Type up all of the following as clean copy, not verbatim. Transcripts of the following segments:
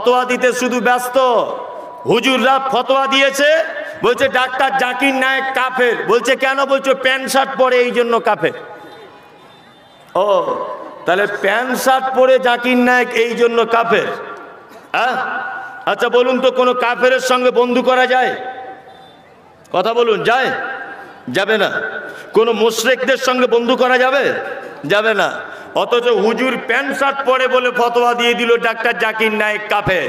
ফতোয়া দিতে শুধু ব্যস্ত। হুজুররা ফতোয়া দিয়েছে, বলছে ডাক্তার জাকির নায়েক কাফের। বলছে কেন? বলছে প্যান্ট শার্ট পরে এই জন্য কাফের। ও তাহলে প্যান্ট শার্ট পরে জাকির নায়েক এই জন্য কাফের? হ্যাঁ, আচ্ছা বলুন তো, কোনো কাফেরের সঙ্গে বন্ধু করা যায়? কথা বলুন, যায়? যাবে না। কোনো মুশরিকদের সঙ্গে বন্ধু করা যাবে? যাবে না। অথচ হুজুর প্যান্ট শার্ট পরে বলে ফতোয়া দিয়ে দিল ডাক্তার জাকির নায়েক কাফের।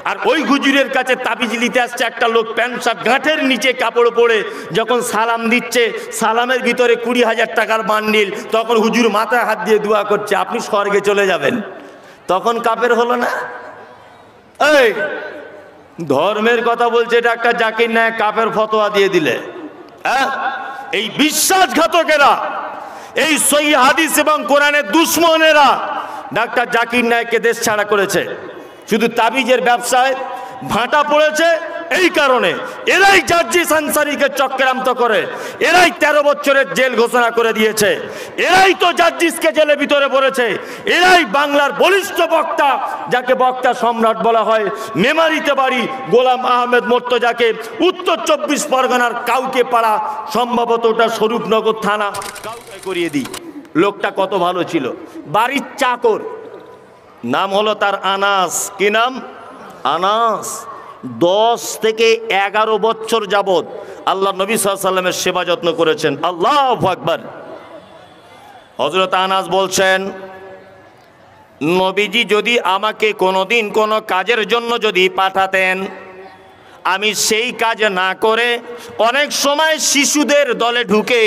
আর ওই হুজুরের কাছে তাবিজ নিতে আসছে একটা লোক প্যান্ট শার্ট গাঁটের নিচে কাপড় পরে, যখন সালাম দিচ্ছে সালামের ভিতরে 20,000 টাকার বান্ডিল, তখন হুজুর মাথায় হাত দিয়ে দোয়া করছে আপনি স্বর্গে চলে যাবেন। তখন কাফের হলো না? এই ধর্মের কথা বলছে ডাক্তার জাকির নায়েক কাফের ফতোয়া দিয়ে দিলে। হ্যাঁ, এই বিশ্বাসঘাতকেরা, এই সহিহ হাদিস এবং কোরআনের দুশমনেরা ডাক্তার জাকির নায়েককে দেশ ছাড়া করেছে। শুধু তাবিজের ব্যবসায় ভাটা পড়েছে এই কারণে। এরাই জার্জিস আনসারীকে চক্রান্ত করে, এরাই 13 বছরের জেল ঘোষণা করে দিয়েছে, এরাই তো জার্জিসকে জেলে ভিতরে পড়েছে, এরাই বাংলার বলিষ্ঠ বক্তা, যাকে বক্তা সম্রাট বলা হয়, মেমারিতে বাড়ি, গোলাম আহমেদ মোর্তজাকে উত্তর 24 পরগনার কাউকে পাড়া, সম্ভবত ওটা স্বরূপনগর থানা, কাউকে করিয়ে দিই। লোকটা কত ভালো ছিল, বাড়ির চাকর, নাম হলো তার আনাস। কি নাম? আনাস। 10 থেকে 11 বছর যাবত আল্লাহ নবী সাল্লাল্লাহু আলাইহি ওয়াসাল্লামের সেবা যত্ন করেছেন। আল্লাহু আকবার। হযরত আনাস বলছেন, নবীজি যদি আমাকে কোনোদিন কোনো কাজের জন্য যদি পাঠাতেন, আমি সেই কাজ না করে অনেক সময় শিশুদের দলে ঢুকে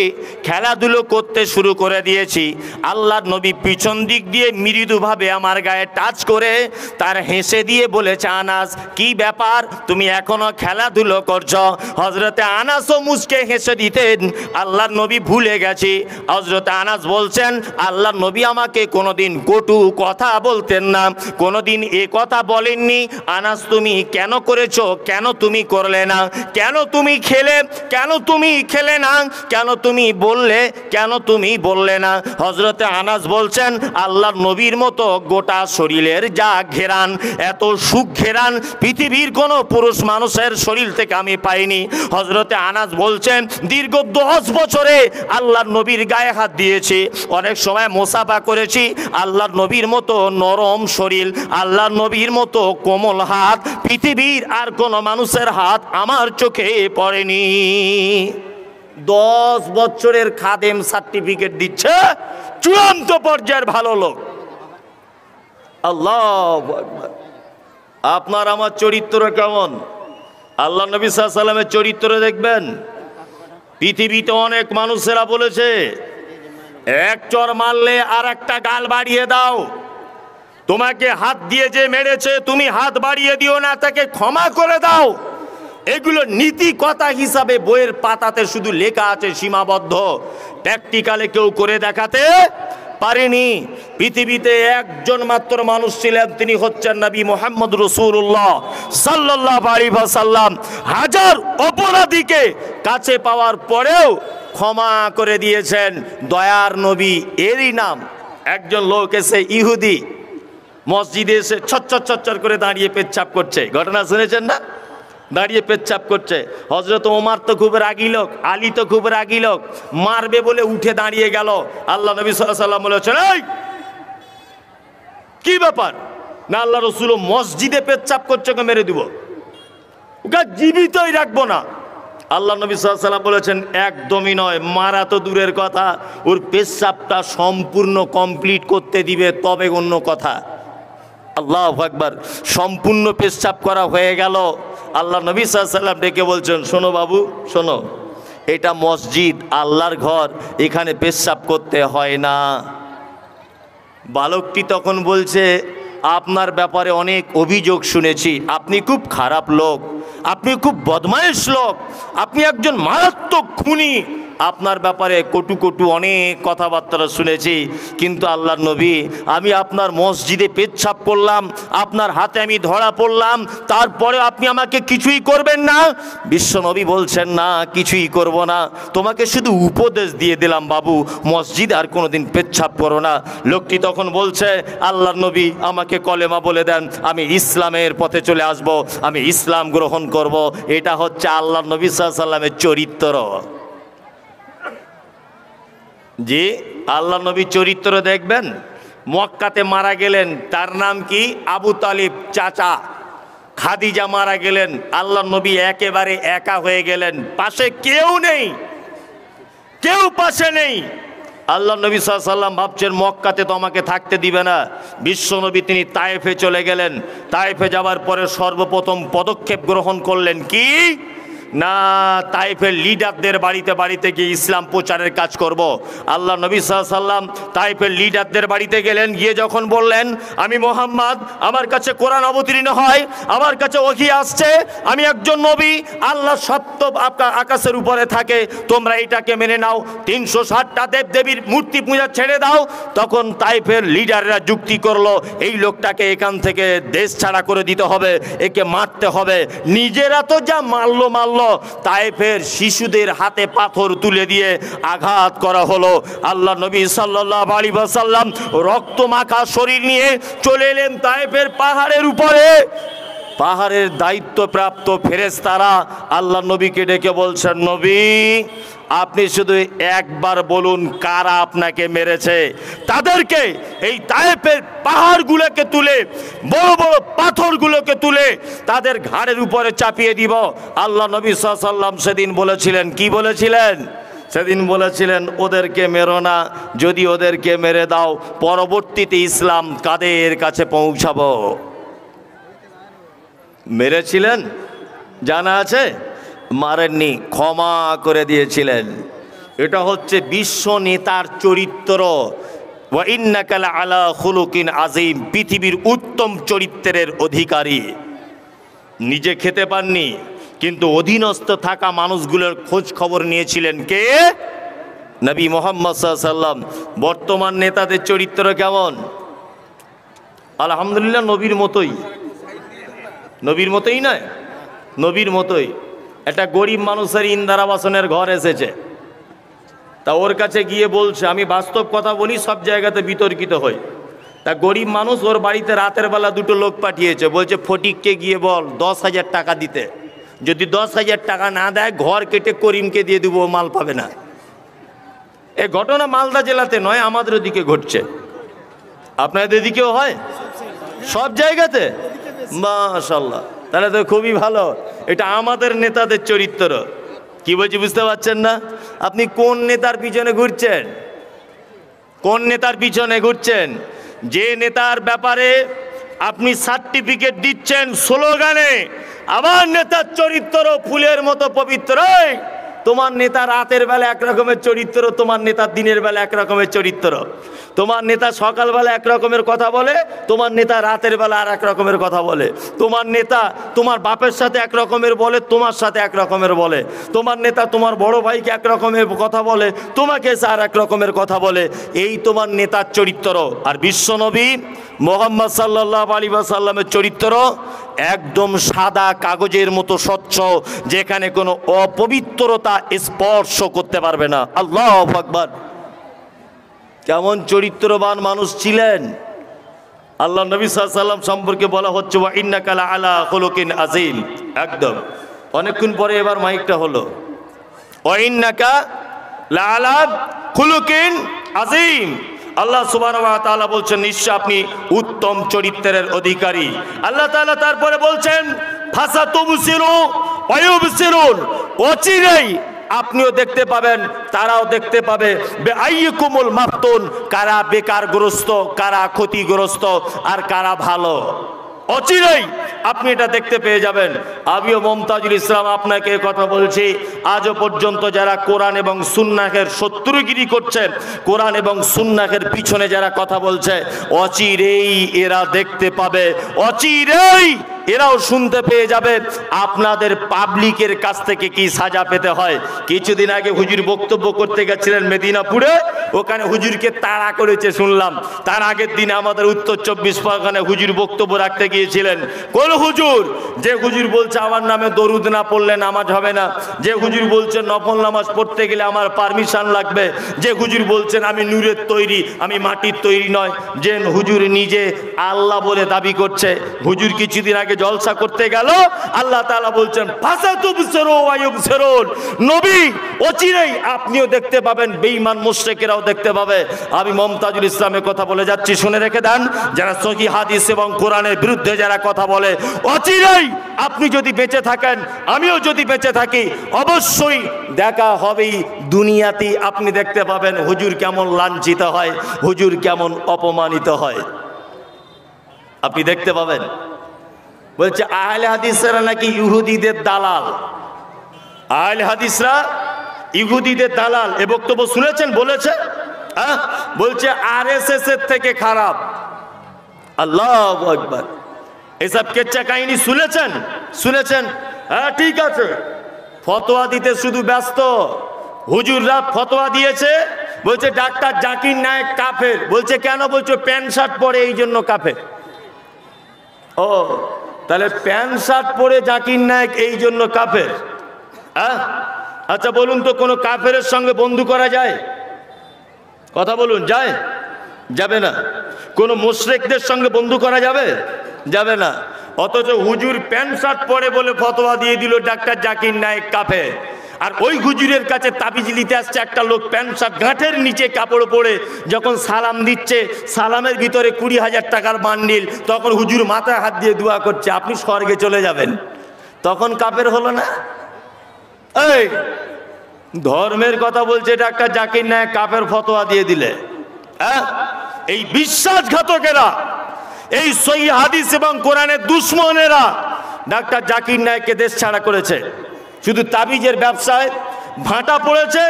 খেলাধুলো করতে শুরু করে দিয়েছি। আল্লাহর নবী পিছন দিক দিয়ে মৃদুভাবে আমার গায়ে টাচ করে তার হেসে দিয়ে বলেছে, আনাস কি ব্যাপার, তুমি এখনো খেলাধুলো করছো? হযরতে আনাসও মুচকে হেসে দিতেন, আল্লাহর নবী ভুলে গেছি। হযরতে আনাস বলছেন, আল্লাহর নবী আমাকে কোনোদিন কটু কথা বলতেন না, কোনোদিন এ কথা বলেননি, আনাস তুমি কেন করেছো, কেন তুমি করলে না, কেন তুমি খেলে, কেন তুমি খেলে না, কেন তুমি বললে, কেন তুমি বললে না? হযরতে আনাস বলছেন, আল্লাহর নবীর মতো গোটা শরীরের যা ঘেরান, এত সুখ ঘেরান পৃথিবীর কোনো পুরুষ মানুষের শরীর থেকে আমি পাইনি। হযরতে আনাস বলছেন, দীর্ঘ 10 বছরে আল্লাহর নবীর গায়ে হাত দিয়েছি, অনেক সময় মোসাফা করেছি, আল্লাহর নবীর মতো নরম শরীর, আল্লাহর নবীর মতো কোমল হাত পৃথিবীর আর কোনো মানুষের হাত আমার চোখে পড়েনি। 10 বছরের খাদেম সার্টিফিকেট দিচ্ছে, চূড়ান্ত পর্যায়ের ভালো লোক। আল্লাহু আকবার। আপনার আমার চরিত্র কেমন? আল্লাহ নবী সাল্লাল্লাহু আলাইহি ওয়াসাল্লামের চরিত্র দেখবেন। পৃথিবীতে অনেক মানুষেরা বলেছে, এক চর মারলে আর একটা গাল বাড়িয়ে দাও, তোমাকে হাত দিয়ে যে মেরেছে তুমি হাত বাড়িয়ে দিও না, তাকে ক্ষমা করে দাও। এগুলো নীতি কথা হিসাবে বইয়ের পাতাতে শুধু লেখা আছে, সীমাবদ্ধ, প্র্যাকটিক্যালে কেউ করে দেখাতে পারেনি। পৃথিবীতে একজন মাত্র মানুষ ছিলেন, তিনি হচ্ছেন নবী মুহাম্মদ রাসূলুল্লাহ সাল্লাল্লাহু আলাইহি ওয়াসাল্লাম। হাজার অপরাধীকে কাছে পাওয়ার পরেও ক্ষমা করে দিয়েছেন দয়ার নবী। এরই নাম একজন লোক এসে, ইহুদি, মসজিদে এসে ছচ্ছর করে দাঁড়িয়ে পেচ্ছাপ করছে, ঘটনা শুনেছেন না? দাঁড়িয়ে পেচ্ছাপ করছে। হযরত ওমর তো খুব রাগী লোক, আলী তো খুব রাগী লোক, মারবে বলে উঠে দাঁড়িয়ে গেল। আল্লাহ নবী সাল্লাল্লাহু আলাইহি ওয়াসাল্লাম বলেছেন, এই কি ব্যাপার? না আল্লাহ রাসূল মসজিদে পেচ্ছাপ করছে, ওকে মেরে দিব, ওকে জীবিতই রাখবো না। আল্লাহ নবী সাল্লাল্লাহু আলাইহি ওয়াসাল্লাম বলেছেন, একদমই নয়, মারা তো দূরের কথা, ওর পেচ্ছাপটা সম্পূর্ণ কমপ্লিট করতে দিবে তবে অন্য কথা। আল্লাহু আকবার। সম্পূর্ণ পেচ্ছাপ করা হয়ে গেল। আল্লাহ নবী সাল্লাল্লাহু আলাইহি ওয়াসাল্লাম ডেকে বলছেন, শোনো বাবু, শোনো, এটা মসজিদ, আল্লাহর ঘর, এখানে পেচ্ছাপ করতে হয় না। বালকটি তখন বলছে, আপনার ব্যাপারে অনেক অভিযোগ শুনেছি, আপনি খুব খারাপ লোক, আপনি খুব বদমাইশ লোক, আপনি একজন মারাত্মক খুনি, আপনার ব্যাপারে কটু কটু অনেক কথাবার্তা শুনেছি, কিন্তু আল্লাহর নবী আমি আপনার মসজিদে পেচ্ছাপ করলাম, আপনার হাতে আমি ধরা পড়লাম, তারপরে আপনি আমাকে কিছুই করবেন না? বিশ্বনবী বলছেন না, কিছুই করব না, তোমাকে শুধু উপদেশ দিয়ে দিলাম বাবু, মসজিদ আর কোনোদিন পেচ্ছাপ করো না। লোকটি তখন বলছে আল্লাহর নবী আমাকে কলেমা বলে দেন, আমি ইসলামের পথে চলে আসব, আমি ইসলাম গ্রহণ করব। এটা হচ্ছে আল্লাহর নবী সাল্লাল্লাহু আলাইহি ওয়াসাল্লামের চরিত্র। জি, আল্লাহ নবী চরিত্র দেখবেন। মক্কাতে মারা গেলেন, তার নাম কি? আবু তালিব চাচা। খাদিজা মারা গেলেন, আল্লাহ নবী একেবারে একা হয়ে গেলেন, পাশে কেউ নেই, কেউ পাশে নেই। আল্লাহ নবী সাল্লাল্লাহু আলাইহি ওয়াসাল্লাম ভাবছেন মক্কাতে তো আমাকে থাকতে দিবে না। বিশ্বনবী তিনি তায়েফে চলে গেলেন। তায়েফে যাওয়ার পরে সর্বপ্রথম পদক্ষেপ গ্রহণ করলেন কি না, তাইফের লিডারদের বাড়িতে বাড়িতে গিয়ে ইসলাম প্রচারের কাজ করব। আল্লাহ নবী সাল্লাল্লাহু আলাইহি ওয়াসাল্লাম তাইফের লিডারদের বাড়িতে গেলেন, গিয়ে যখন বললেন আমি মোহাম্মদ, আমার কাছে কোরআন অবতীর্ণ হয়, আমার কাছে ওহী আসছে, আমি একজন নবী, আল্লাহ সত্য আকাশের উপরে থাকে, তোমরা এটাকে মেনে নাও, 360টা দেবদেবীর মূর্তি পূজা ছেড়ে দাও। তখন তাইফের লিডাররা যুক্তি করলো এই লোকটাকে এখান থেকে দেশ ছাড়া করে দিতে হবে, একে মারতে হবে। নিজেরা তো যা মারলো, তায়েফের শিশুদের হাতে পাথর তুলে দিয়ে আঘাত করা হলো। আল্লাহ নবী সাল্লাল্লাহু আলাইহি ওয়াসাল্লাম রক্ত মাখা শরীর নিয়ে চলে এলেন তায়েফের পাহাড়ের উপরে। পাহাড়ের দায়িত্বপ্রাপ্ত ফেরেশতারা আল্লাহ নবীকে ডেকে বলছেন, নবী আপনি শুধু একবার বলুন কারা আপনাকে মেরেছে, তাদেরকে এই তায়েফের পাহাড়গুলোকে তুলে, বড় বড় পাথরগুলোকে তুলে তাদের ঘাড়ের উপরে চাপিয়ে দিব। আল্লাহ নবী সাল্লাল্লাহু আলাইহি ওয়াসাল্লাম সেদিন বলেছিলেন, কি বলেছিলেন? সেদিন বলেছিলেন ওদেরকে মেরো না, যদি ওদেরকে মেরে দাও পরবর্তীতে ইসলাম কাদের কাছে পৌঁছাবো। মেরেছিলেন, জানা আছে? মারেননি, ক্ষমা করে দিয়েছিলেন। এটা হচ্ছে বিশ্ব নেতার চরিত্র। ওয়া ইন্নাকা লাআলা খুলুকিন আযীম, পৃথিবীর উত্তম চরিত্রের অধিকারী। নিজে খেতে পাননি, কিন্তু অধীনস্থ থাকা মানুষগুলোর খোঁজ খবর নিয়েছিলেন কে? নবী মুহাম্মদ সাল্লাল্লাহু আলাইহি ওয়াসাল্লাম। বর্তমান নেতাদের চরিত্র কেমন? আলহামদুলিল্লাহ নবীর মতোই, নবীর মতোই নয়, নবীর মতোই। একটা গরিব মানুষের ইন্দিরা আবাসনের ঘর এসেছে, তা ওর কাছে গিয়ে বলছে, আমি বাস্তব কথা বলি, সব জায়গাতে বিতর্কিত হই। তা গরিব মানুষ ওর বাড়িতে রাতের বেলা দুটো লোক পাঠিয়েছে, বলছে ফটিককে গিয়ে বল 10,000 টাকা দিতে, যদি 10,000 টাকা না দেয় ঘর কেটে করিমকে দিয়ে দেবো, মাল পাবে না। এ ঘটনা মালদা জেলাতে নয়, আমাদের ওদিকে ঘটছে। আপনাদের দিকেও হয়? সব জায়গাতে? মাশাআল্লাহ, তাহলে তো খুবই ভালো। এটা আমাদের নেতাদের চরিত্র। কি বলছি বুঝতে পারছেন না? আপনি কোন নেতার পিছনে ঘুরছেন? কোন নেতার পিছনে ঘুরছেন? যে নেতার ব্যাপারে আপনি সার্টিফিকেট দিচ্ছেন স্লোগানে, আমার নেতার চরিত্র ফুলের মতো পবিত্র। তোমার নেতা রাতের বেলা এক রকমের চরিত্র, তোমার নেতা দিনের বেলা এক রকমের চরিত্র। তোমার নেতা সকালবেলা এক রকমের কথা বলে, তোমার নেতা রাতের বেলা আর এক রকমের কথা বলে। তোমার নেতা তোমার বাপের সাথে এক রকমের বলে, তোমার সাথে এক রকমের বলে। তোমার নেতা তোমার বড় ভাইকে এক রকমের কথা বলে, তোমাকে এসে আর এক রকমের কথা বলে। এই তোমার নেতার চরিত্র। আর বিশ্বনবী মুহাম্মদ সাল্লাল্লাহু আলাইহি ওয়াসাল্লামের চরিত্র একদম সাদা কাগজের মতো স্বচ্ছ, যেখানে কোনো অপবিত্রতা স্পর্শ করতে পারবে না। আল্লাহু আকবার! কেমন চরিত্রবান মানুষ ছিলেন। আল্লাহ নবী সাল্লাল্লাহু আলাইহি ওয়াসাল্লাম সম্পর্কে বলা হচ্ছে ওয়া ইন্নাকা লাআলা খুলুকিন আযীম। একদম অনেকক্ষণ পরে এবার মাইকটা হলো। ওয়া ইন্নাকা লাআলা খুলুকিন আযীম। আল্লাহ সুবহানাহু ওয়া তাআলা বলছেন নিশ্চয় আপনি উত্তম চরিত্রের অধিকারী। আল্লাহ তাআলা তারপরে বলছেন ফাসাতুবসিরু ওয়া ইউবসিরুন, অচিরেই আপনিও দেখতে পাবেন, তারাও দেখতে পাবে। বেআইয়ুকুমুল মাফতুন, কারা বেকারগ্রস্ত, কারা ক্ষতিগ্রস্ত, আর কারা ভালো। অচিরেই আপনি এটা দেখতে পেয়ে যাবেন। আমিও মমতাজুল ইসলাম আপনাকে কথা বলছি, আজও পর্যন্ত যারা কোরআন এবং সুন্নাহের শত্রুগিরি করছেন, কোরআন এবং সুন্নাহের পিছনে যারা কথা বলছে, অচিরেই এরা দেখতে পাবে, অচিরেই এরাও শুনতে পেয়ে যাবে আপনাদের পাবলিকের কাছ থেকে কি সাজা পেতে হয়। কিছুদিন আগে হুজুর বক্তব্য করতে গেছিলেন মেদিনীপুরে, ওখানে হুজুরকে তাড়া করেছে শুনলাম। তার আগের দিনে আমাদের উত্তর 24 পরগনায় হুজুর বক্তব্য রাখতে গিয়েছিলেন। কোন হুজুর? যে হুজুর বলছে আমার নামে দরুদ না পড়লে নামাজ হবে না, যে হুজুর বলছে নফল নামাজ পড়তে গেলে আমার পারমিশন লাগবে, যে হুজুর বলছেন আমি নূরের তৈরি, আমি মাটির তৈরি নয়, যে হুজুর নিজে আল্লাহ বলে দাবি করছে। হুজুর কিছুদিন আগে জলসা করতে গেল, আল্লাহ তাআলা বলছেন ফাসাতুবসিরু ওয়া ইউবসিরুন, নবী অচিরেই আপনিও দেখতে পাবেন, বেঈমান মুশরিকেরাও দেখতে পাবে। আমি মমতাজুল ইসলামের কথা বলে যাচ্ছি, শুনে রেখে দেন। যারা সহিহ হাদিস এবং কোরআনের বিরুদ্ধে যারা কথা বলে, অচিরেই আপনি যদি বেঁচে থাকেন, আমিও যদি বেঁচে থাকি, অবশ্যই দেখা হবেই দুনিয়াতে। আপনি দেখতে পাবেন হুজুর কেমন লাঞ্ছিত হয়, হুজুর কেমন অপমানিত হয়, আপনি দেখতে পাবেন। বলছে আহলে হাদিসরা নাকি ইহুদিদের দালাল, আহলে হাদিসরা ইহুদিদের দালাল। এ বক্তব্য শুনেছেন? বলেছে বলছে আরএসএস এর থেকে খারাপ। আল্লাহু আকবার। এসব কেচ্চা কাহিনী শুনেছেন? শুনেছেন? হ্যাঁ, ঠিক আছে। ফতোয়া দিতে শুধু ব্যস্ত। হুজুররা ফতোয়া দিয়েছে, বলছে ডাক্তার জাকির নায়েক কাফের। বলছে কেন? বলছে প্যান্ট শার্ট পরে এই জন্য কাফের। ও, তাহলে প্যান্ট শার্ট পরে জাকির নায়েক এই জন্য কাফের? হ্যাঁ, আচ্ছা বলুন তো, কোনো কাফের সঙ্গে বন্ধু করা যায়? কথা বলুন, যায়? যাবে না। কোনো মুশরিকদের সঙ্গে বন্ধু করা যাবে? যাবে না। অথচ হুজুর প্যান্ট শার্ট পরে বলে ফতোয়া দিয়ে দিল ডাক্তার জাকির নায়েক কাফের। আর ওই হুজুরের কাছে তাবিজ নিতে আসছে একটা লোক, প্যান্ট শার্ট গাঁটের নিচে কাপড় পরে যখন সালাম দিচ্ছে, সালামের ভিতরে 20,000 টাকার বান্ডিল, তখন হুজুর মাথায় হাত দিয়ে দোয়া করছে আপনি স্বর্গে চলে যাবেন। তখন কাফের হলো না? এই ধর্মের কথা বলছে ডাক্তার জাকির নায়েক কাফের, ফতোয়া দিয়ে দিলে। হ্যাঁ, এই বিশ্বাসঘাতকেরা, এই সহিহ হাদিস এবং কোরআনের দুশমনেরা ডাক্তার জাকির নায়েককে দেশ ছাড়া করেছে। শুধু তাবিজের ব্যবসায় ভাটা পড়েছে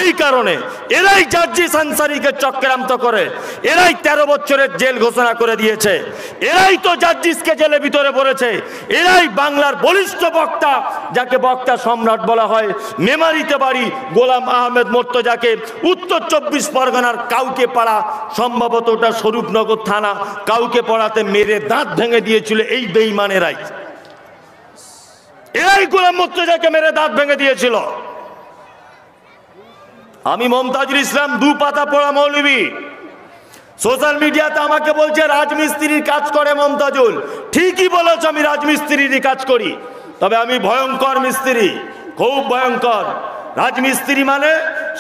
এই কারণে। এরাই জার্জিস আনসারীকে চক্রান্ত করে, এরাই 13 বছরের জেল ঘোষণা করে দিয়েছে, এরাই তো জার্জিসকে জেলে ভিতরে পড়েছে, এরাই বাংলার বলিষ্ঠ বক্তা, যাকে বক্তা সম্রাট বলা হয়, মেমারিতে বাড়ি, গোলাম আহমেদ মোর্তজাকে উত্তর 24 পরগনার কাউকে পাড়া, সম্ভবত ওটা স্বরূপনগর থানা, কাউকে পড়াতে মেরে দাঁত ভেঙে দিয়েছিল এই বেঈমানেরাই। এরাই গোলাম মোর্তজাকে মেরে দাঁত ভেঙে দিয়েছিল। আমি মমতাজুল ইসলাম 2 পাতা পড়া মৌলবী, সোশ্যাল মিডিয়াতে আমাকে বলছে রাজমিস্ত্রির কাজ করে মমতাজুল। ঠিকই বলেছ, আমি রাজমিস্ত্রিরই কাজ করি, তবে আমি ভয়ঙ্কর মিস্ত্রি, খুব ভয়ঙ্কর। রাজমিস্ত্রি মানে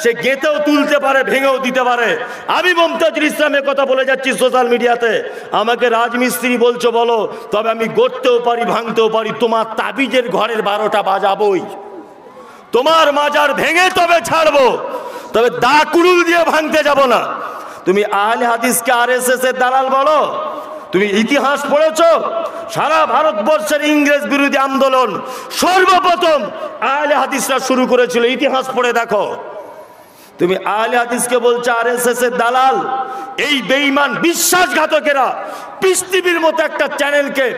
সে গেঁথেও তুলতে পারে, ভেঙেও দিতে পারে। আমি মমতাজুল ইসলামের কথা বলে যাচ্ছি সোশ্যাল মিডিয়াতে, আমাকে রাজমিস্ত্রি বলছো বলো, তবে আমি গড়তেও পারি, ভাঙতেও পারি। তোমার তাবিজের ঘরের 12টা বাজাবই, তোমার মাজার ভেঙে তবে ছাড়বো, তবে দা কুড়ুল দিয়ে ভাঙতে যাব না। তুমি আহলে হাদিসকে আরএসএস এর দালাল বলো? তুমি ইতিহাস পড়েছো? সারা ভারতবর্ষের ইংরেজ বিরোধী আন্দোলন সর্বপ্রথম আহলে হাদিসরা শুরু করেছিল, ইতিহাস পড়ে দেখো। তুমি আহলে হাদিসকে বলছো আরএসএস এর দালাল। এই বেঈমান বিশ্বাসঘাতকেরা পিস টিভির মতো একটা চ্যানেলকে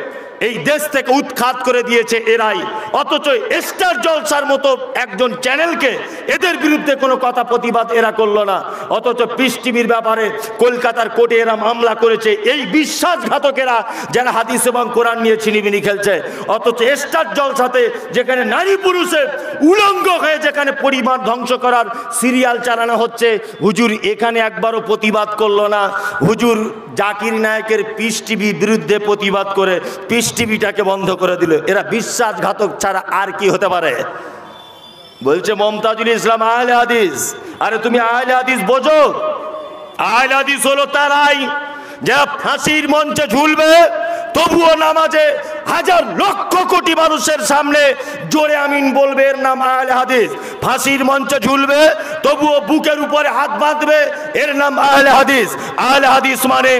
এই দেশ থেকে উৎখাত করে দিয়েছে এরাই। অথচ স্টার জলসার মতো একজন চ্যানেলকে, এদের বিরুদ্ধে কোনো কথা প্রতিবাদ এরা করলো না। অথচ পিস টিভির ব্যাপারে কলকাতার কোর্টে এরা মামলা করেছে, এই বিশ্বাসঘাতকেরা যারা হাদিস এবং কোরআন নিয়ে ছিনিমিনি খেলছে। অথচ স্টার জলসাতে যেখানে নারী পুরুষের উলঙ্গ হয়ে যেখানে পরিবার ধ্বংস করার সিরিয়াল চালানো হচ্ছে, হুজুর এখানে একবারও প্রতিবাদ করলো না। হুজুর জাকির নায়েকের পিস টিভির বিরুদ্ধে প্রতিবাদ করে পিস টিভিটাকে বন্ধ করে দিল। এরা বিশ্বাসঘাতক ছাড়া আর কি হতে পারে? বলছে মমতাজুল ইসলাম আহলে হাদিস। আরে তুমি আহলে হাদিস বোঝো? আহলে হাদিস হলো তারাই যারা ফাঁসির মঞ্চে ঝুলবে তবুও নামাজে হাজার লক্ষ কোটি মানুষের সামনে জোরে আমিন বলবে, এর নাম আহলে হাদিস। ফাঁসির মঞ্চে ঝুলবে তবুও বুকের উপরে হাত বাঁধবে, এর নাম আহলে হাদিস। আহলে হাদিস মানে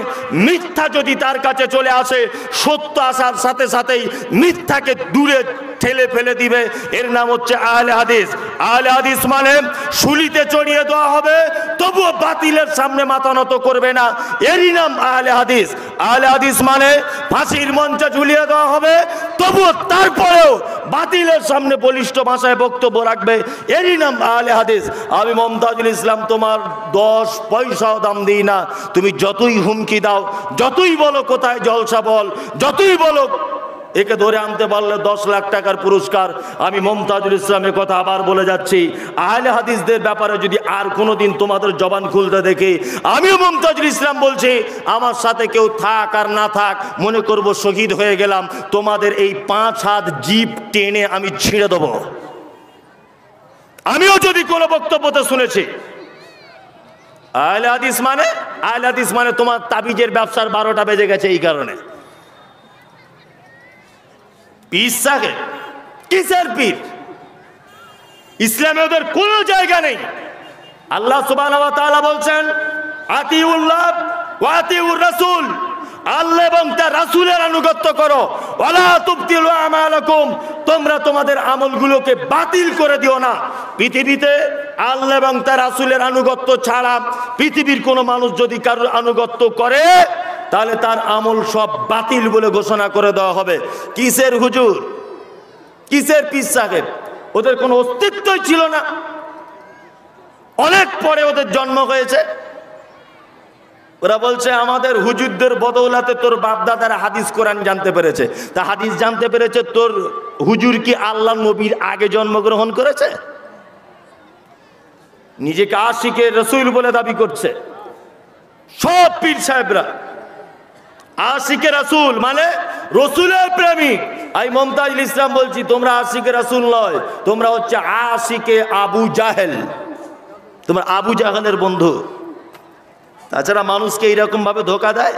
মিথ্যা যদি তার কাছে চলে আসে, সত্য আসার সাথে সাথেই মিথ্যাকে দূরে ঠেলে ফেলে দিবে, এর নাম হচ্ছে আহলে হাদিস। আহলে হাদিস মানে শুলিতে চড়িয়ে দেওয়া হবে তবুও বাতিলের সামনে মাথা নত করবে না, এরই নাম আহলে হাদিস। আহলে হাদিস মানে ফাঁসির মঞ্চে ঝুলিয়ে দেওয়া হবে তবুও তারপরেও বাতিলের সামনে বলিষ্ঠ ভাষায় বক্তব্য রাখবে, এরই নাম আহলে হাদিস। আমি মমতাজুল ইসলাম তোমার 10 পয়সাও দাম দিই না। তুমি যতই হুমকি দাও, যতই বলো কোথায় জলসা বল, যতই বলো একে ধরে আনতে পারলে 10 লাখ টাকার পুরস্কার, আমি মমতাজুল ইসলামের কথা আবার বলে যাচ্ছি, আহলে হাদিসদের ব্যাপারে যদি আর কোনোদিন তোমাদের জবান খুলতে দেখি, আমিও মমতাজুল ইসলাম বলছি, আমার সাথে কেউ থাক আর না থাক, মনে করব শহীদ হয়ে গেলাম, তোমাদের এই 5 হাত জিভ টেনে আমি ছিঁড়ে দেবো। আমিও যদি কোনো বক্তব্যতে শুনেছি আহলে হাদিস মানে তোমার তাবিজের ব্যবসার 12টা বেজে গেছে এই কারণে। পীর সাহেব কিসের পীর? ইসলামে ওদের কোনো জায়গা নেই। আল্লাহ সুবহানাহু ওয়া তাআলা বলছেন, আতিউল্লাহ ওয়া আতিউর রাসূল, আল্লাহ এবং তার রাসূলের আনুগত্য করো, ওয়ালা তুবতিলু আমালাকুম, তোমরা তোমাদের আমলগুলোকে বাতিল করে দিও না। পৃথিবীতে আল্লাহ এবং তার রাসূলের আনুগত্য ছাড়া পৃথিবীর কোনো মানুষ যদি কারোর আনুগত্য করে, তাহলে তার আমল সব বাতিল বলে ঘোষণা করে দেওয়া হবে। কিসের হুজুর, কিসের পীর সাহেব? ওদের কোনো অস্তিত্বই ছিল না, অনেক পরে ওদের জন্ম হয়েছে। ওরা বলছে আমাদের হুজুরদের বদৌলতে তোর বাপদাদারা হাদিস কোরআন জানতে পেরেছে। তা হাদিস জানতে পেরেছে, তোর হুজুর কি আল্লাহ নবীর আগে জন্মগ্রহণ করেছে? নিজেকে আশিকে রসুল বলে দাবি করছে সব পীর সাহেবরা। আশিকে রাসূল মানে রসুলের প্রেমিক। আমি মমতাজুল ইসলাম বলছি, তোমরা আশিকে রাসূল নয়, তোমরা হচ্ছে আশিকে আবু জাহেল, তোমরা আবু জাহেলের বন্ধু। তাছাড়া মানুষকে এইরকম ভাবে ধোকা দেয়?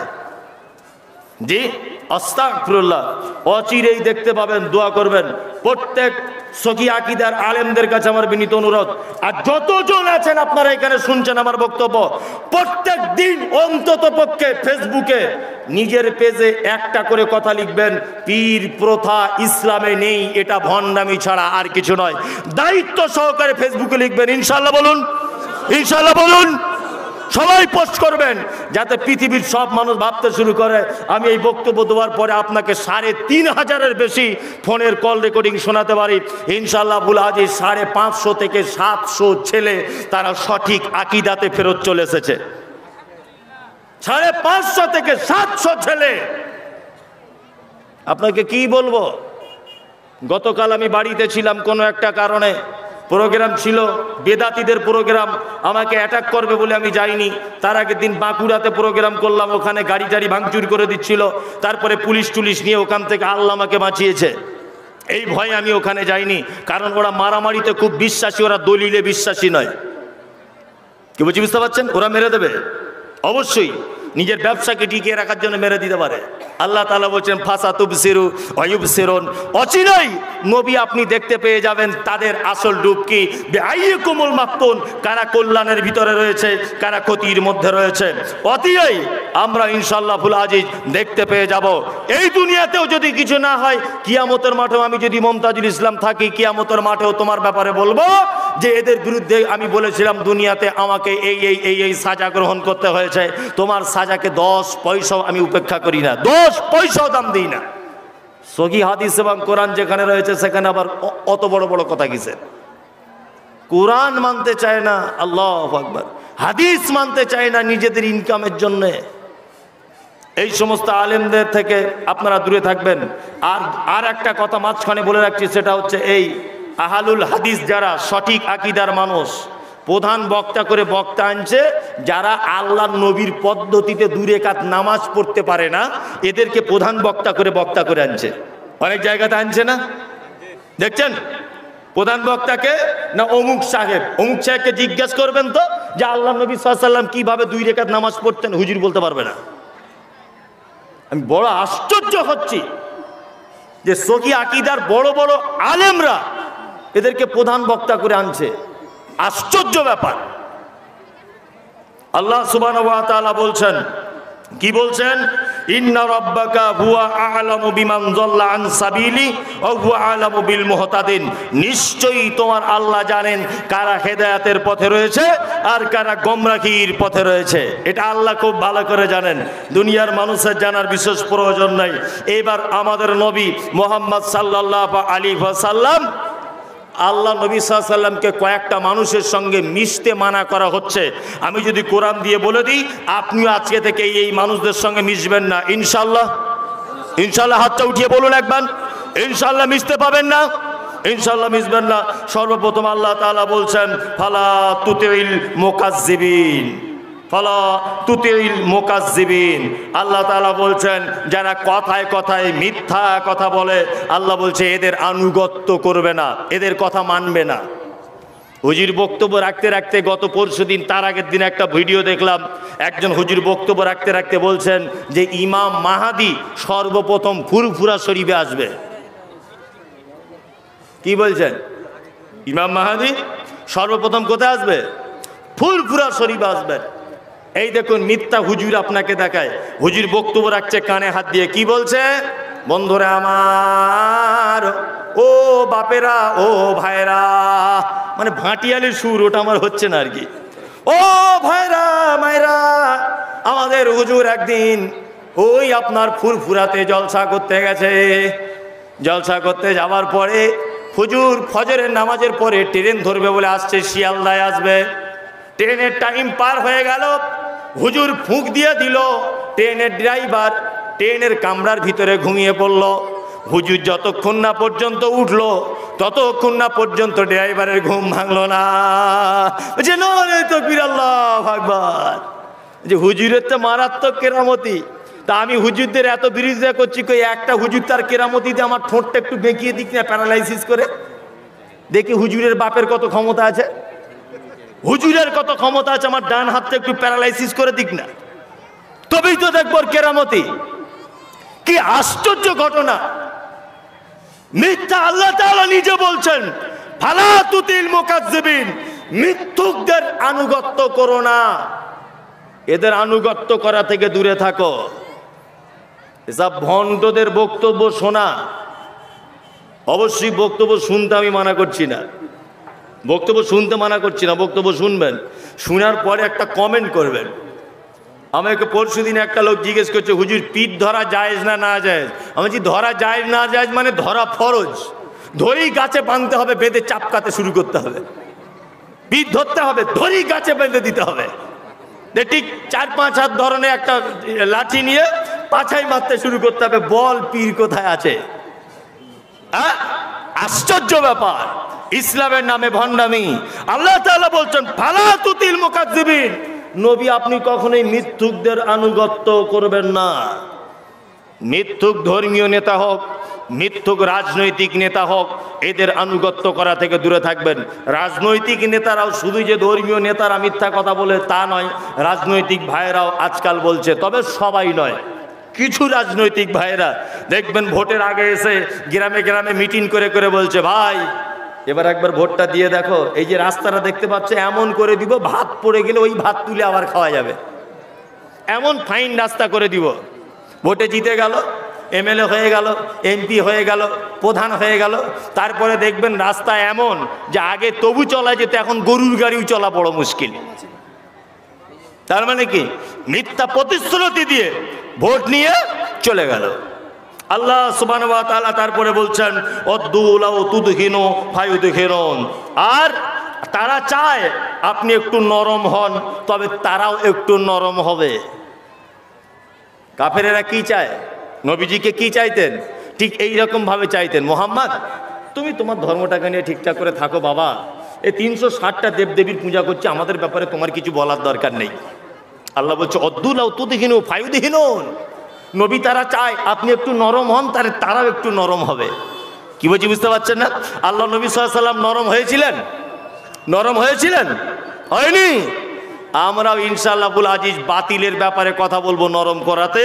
জি আস্তাগফিরুল্লাহ। অচিরেই দেখতে পাবেন, দোয়া করবেন। প্রত্যেক সগী আকীদার আলেমদের কাছে আমার বিনীত অনুরোধ, আর যতজন আছেন আপনারা এখানে শুনছেন আমার বক্তব্য, প্রত্যেক দিন অন্তত পক্ষে ফেসবুকে নিজের পেজে একটা করে কথা লিখবেন, পীর প্রথা ইসলামে নেই, এটা ভণ্ডামি ছাড়া আর কিছু নয়। দায়িত্ব সহকারে ফেসবুকে লিখবেন, ইনশাল্লাহ বলুন, ইনশাল্লাহ বলুন। সবাই পোস্ট করবেন, যাতে পৃথিবীর সব মানুষ ভাবতে শুরু করে আমি এই বক্তব্য দেওয়ার পরে আপনাকে 3500-এর বেশি ফোনের কল রেকর্ডিং শোনাতে পারি। ইনশাল্লাহ বুল হাজি 550 থেকে 700 ছেলে তারা সঠিক আকীদাতে ফেরত চলে এসেছে। 550 থেকে 700 ছেলে। আপনাকে কি বলবো, গতকাল আমি বাড়িতে ছিলাম, কোনো একটা কারণে প্রোগ্রাম ছিল, বেদাতীদের প্রোগ্রাম, আমাকে অ্যাটাক করবে বলে আমি যাইনি। তার আগের দিন বাঁকুড়াতে প্রোগ্রাম করলাম, ওখানে গাড়ি টাড়ি ভাঙচুর করে দিচ্ছিল, তারপরে পুলিশ টুলিশ নিয়ে ওখান থেকে আল্লাহ আমাকে বাঁচিয়েছে। এই ভয়ে আমি ওখানে যাইনি, কারণ ওরা মারামারিতে খুব বিশ্বাসী, ওরা দলিলে বিশ্বাসী নয়। কি বলছি বুঝতে পারছেন? ওরা মেরে দেবে অবশ্যই, নিজের ব্যবসাকে টিকিয়ে রাখার জন্য মেরে দিতে পারে। আল্লাহ তাআলা বলছেন ফাসাতুবসিরু ওয়া ইউবসিরুন, অচিরেই নবী আপনি দেখতে পেয়ে যাবেন তাদের আসল রূপ কি। বিআইয়িকুমুল মাফতুন, কারা কল্যাণের ভিতরে রয়েছে, কারা ক্ষতির মধ্যে রয়েছে। অতিই আমরা ইনশাআল্লাহ ফুল আজিজ দেখতে পেয়ে যাব। এই দুনিয়াতেও যদি কিছু না হয়, কিয়ামতের মাঠেও আমি যদি মমতাজুল ইসলাম থাকি, কিয়ামতের মাঠেও তোমার ব্যাপারে বলবো যে এদের বিরুদ্ধে আমি বলেছিলাম দুনিয়াতে আমাকে এই সাজা গ্রহণ করতে হয়েছে, তোমার সাজাকে 10 পয়সাও আমি উপেক্ষা করি না, 10 পয়সাও দাম দিই না। সহি হাদিস এবং কোরআন যেখানে রয়েছে সেখানে আবার অত বড় বড় কথা কিসের? কোরআন মানতে চায় না, আল্লাহু আকবার, হাদিস মানতে চায় না নিজেদের ইনকামের জন্য। এই সমস্ত আলেমদের থেকে আপনারা দূরে থাকবেন। আর একটা কথা মাঝখানে বলে রাখছি, সেটা হচ্ছে এই আহলুল হাদিস যারা সঠিক আকীদার মানুষ, প্রধান বক্তা করে বক্তা আনছে যারা আল্লাহ নবীর পদ্ধতিতে 2 রাকাত নামাজ পড়তে পারে না, এদেরকে প্রধান বক্তা করে আনছে। অনেক জায়গাতে আনছে না, দেখছেন? প্রধান বক্তাকে না অমুক সাহেবকে জিজ্ঞেস করবেন তো যে আল্লাহ নবী সাল্লাল্লাহু আলাইহি ওয়াসাল্লাম কিভাবে 2 রাকাত নামাজ পড়তেন, হুজুর বলতে পারবে না। আমি বড় আশ্চর্য হচ্ছি যে সহি আকীদার বড় বড় আলেমরা এদেরকে প্রধান বক্তা করে আনছে, আশ্চর্য ব্যাপার। আল্লাহ সুবহানাহু ওয়া তাআলা বলছেন, কি বলছেন? ইন্না রাব্বাকা হুয়া আ'লামু বিমান যাল্লা আন সাবিলি ওয়া হুয়া আ'লামু বিল মুহতাদিন, নিশ্চয়ই তোমার আল্লাহ জানেন কারা হেদায়েতের পথে রয়েছে আর কারা গোমরাহির পথে রয়েছে। এটা আল্লাহ খুব ভালো করে জানেন, দুনিয়ার মানুষের জানার বিশেষ প্রয়োজন নাই। এবার আমাদের নবী মুহাম্মদ সাল্লাল্লাহু আলাইহি ওয়াসাল্লাম, আল্লাহ নবী সাল্লাল্লাহু আলাইহি ওয়াসাল্লামকে কয়েকটা মানুষের সঙ্গে মিশতে মানা করা হচ্ছে। আমি যদি কোরআন দিয়ে বলে দিই, আপনিও আজকে থেকে এই মানুষদের সঙ্গে মিশবেন না, ইনশাআল্লাহ। ইনশাআল্লাহ হাতটা উঠিয়ে বলুন একবার, ইনশাআল্লাহ মিশতে পাবেন না, ইনশাআল্লাহ মিশবেন না। সর্বপ্রথম আল্লাহ তাআলা বলছেন ফালা তুতিল মুকাজ্জিবিন, ফালা তুতিল মুকাজ্জিবিন। আল্লাহ তাআলা বলছেন যারা কথায় কথায় মিথ্যা কথা বলে, আল্লাহ বলছে এদের আনুগত্য করবে না, এদের কথা মানবে না। হুজুর বক্তব্য রাখতে রাখতে, গত পরশুদিন তার আগের দিন একটা ভিডিও দেখলাম, একজন হুজুর বক্তব্য রাখতে রাখতে বলছেন যে ইমাম মাহাদি সর্বপ্রথম ফুরফুরা শরীফে আসবে। কি বলছেন? ইমাম মাহাদি সর্বপ্রথম কোথায় আসবে? ফুরফুরা শরীফে আসবেন। এই দেখুন মিথ্যা হুজুর আপনাকে দেখায়। হুজুর বক্তব্য রাখছে কানে হাত দিয়ে, কি বলছে? বন্ধুরা আমার, ও বাপেরা, ও ভাইরা, মানে ভাটিয়ালির সুর, ওটা আমার হচ্ছে না আর কি। ও ভাইরা মায়েরা, আমাদের হুজুর একদিন ওই আপনার ফুরফুরাতে জলসা করতে গেছে। জলসা করতে যাওয়ার পরে হুজুর ফজরের নামাজের পরে ট্রেন ধরবে বলে আসছে, শিয়ালদায় আসবে। ট্রেনের টাইম পার হয়ে গেল, হুজুর ফুঁক দিয়ে দিল, ট্রেনের ড্রাইভার ট্রেনের কামরার ভিতরে ঘুমিয়ে পড়ল। হুজুর যতক্ষণ না পর্যন্ত উঠলো ততক্ষণ না পর্যন্ত ড্রাইভারের ঘুম ভাঙলো না। যে নরে তাকবীর, আল্লাহু আকবার। যে হুজুরের তো মারাত্মক কেরামতি। তা আমি হুজুরদের এত বিরোধিতা করছি, কই একটা হুজুর তার কেরামতিতে আমার ঠোঁটটা একটু বেঁকিয়ে দিক না, প্যারালাইসিস করে দেখি হুজুরের বাপের কত ক্ষমতা আছে, হুজুরের কত ক্ষমতা আছে, আমার ডান হাতটা একটু প্যারালাইসিস করে দিক না, তবেই তো দেখবো কেরামতি। কি আশ্চর্য ঘটনা! মিথ্যা আল্লাহ তাআলা নিজে বলছেন ফালা তুতিল মুকাজ্জিবিন, মিথ্যুকদের আনুগত্য করো না, এদের আনুগত্য করা থেকে দূরে থাকো। এসব ভণ্ডদের বক্তব্য শোনা, অবশ্যই বক্তব্য শুনতে আমি মানা করছি না, বক্তব্য শুনতে মানা করছি না, বক্তব্য শুনবেন, শোনার পরে একটা কমেন্ট করবেন। আমাকে পরশুদিন একটা লোক জিজ্ঞেস করছে, হুজুর পিঠ ধরা জায়েজ না না জায়েজ? আমি বলছি ধরা জায়েজ না জায়েজ মানে ধরা ফরজ, ধরেই গাছে বাঁধতে হবে, বেঁধে চাপকাতে শুরু করতে হবে, পিঠ ধরতে হবে, ধরেই গাছে বেঁধে দিতে হবে। ঠিক 4-5 হাত ধরনের একটা লাঠি নিয়ে পাছাই মারতে শুরু করতে হবে। বল পীর কোথায় আছে? আশ্চর্য ব্যাপার, ইসলামের নামে ভণ্ডামি। আল্লাহ তাআলা বলছেন ফালা তুতিল মুকাজ্জিবিন, নবী আপনি কখনোই মিথ্যুকদের আনুগত্য করবেন না। মিথ্যুক ধর্মীয় নেতা হোক, মিথ্যুক রাজনৈতিক নেতা হোক, এদের আনুগত্য করা থেকে দূরে থাকবেন। রাজনৈতিক নেতারাও শুধু যে ধর্মীয় নেতারা মিথ্যা কথা বলে তা নয়, রাজনৈতিক ভাইয়েরাও আজকাল বলছে, তবে সবাই নয়, কিছু রাজনৈতিক ভাইয়েরা দেখবেন ভোটের আগে এসে গ্রামে গ্রামে মিটিং করে করে বলছে, ভাই এবার একবার ভোটটা দিয়ে দেখো, এই যে রাস্তাটা দেখতে পাচ্ছে এমন করে দিব, ভাত পড়ে গেলে ওই ভাত তুলে আবার খাওয়া যাবে, এমন ফাইন রাস্তা করে দিব। ভোটে জিতে গেল, এমএলএ হয়ে গেল, এমপি হয়ে গেল, প্রধান হয়ে গেল, তারপরে দেখবেন রাস্তা এমন যে আগে তবু চলা যেত, এখন গরুর গাড়িও চলা বড় মুশকিল। তার মানে কি? মিথ্যা প্রতিশ্রুতি দিয়ে ভোট নিয়ে চলে গেল। আল্লাহ সুবহানাহু ওয়া তাআলা তারপরে বলছেন অদ্দুলাউ তুদহিনু ফায়ুদহিনুন, আর তারা চায় আপনি একটু নরম হন, তবে তারাও একটু নরম হবে। কাফেরেরা কি চায়? নবীজিকে কি চাইতেন? ঠিক এই রকম ভাবে চাইতেন, মুহাম্মদ তুমি তোমার ধর্মটাকে নিয়ে ঠিকঠাক করে থাকো বাবা, এই 360টা দেবদেবীর পূজা করছে, আমাদের ব্যাপারে তোমার কিছু বলার দরকার নেই। আল্লাহ বলছে অদ্দুলাউ তুদহিনু ফায়ুদহিনুন, নবী তারা চায় আপনি একটু নরম হন, তারাও একটু নরম হবে। কি বলছি বুঝতে পারছেন না? আল্লাহ নবী সাল্লাল্লাহু আলাইহি ওয়াসাল্লাম নরম হয়েছিলেন? নরম হয়েছিলেন? হয়নি? আমরাও ইনশাআল্লাহ আব্দুল আজিজ বাতিলের ব্যাপারে কথা বলবো, নরম করাতে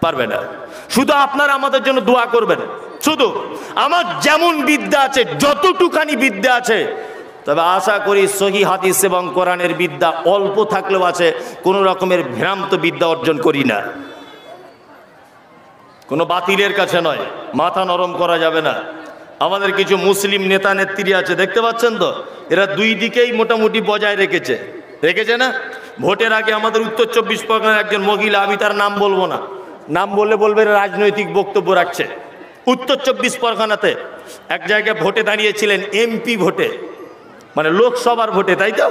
পারবে না। শুধু আপনারা আমাদের জন্য দোয়া করবেন। শুধু আমার যেমন বিদ্যা আছে, যতটুকানি বিদ্যা আছে, তবে আশা করি সহি হাদিস এবং কোরআনের বিদ্যা অল্প থাকলেও আছে, কোনো রকমের ভ্রান্ত বিদ্যা অর্জন করি না। কোনো বাতিলের কাছে নয়, মাথা নরম করা যাবে না। আমাদের কিছু মুসলিম নেতা নেত্রী আছে, দেখতে পাচ্ছেন তো, এরা দুই দিকেই মোটামুটি বজায় রেখেছে না। ভোটের আগে আমাদের উত্তর 24 পরগনার একজন মহিলা, আমি তার নাম বলবো না, নাম বললে বলবে রাজনৈতিক বক্তব্য রাখছে। উত্তর 24 পরগনাতে এক জায়গায় ভোটে দাঁড়িয়েছিলেন, এমপি ভোটে, মানে লোকসভার ভোটে, তাই তো।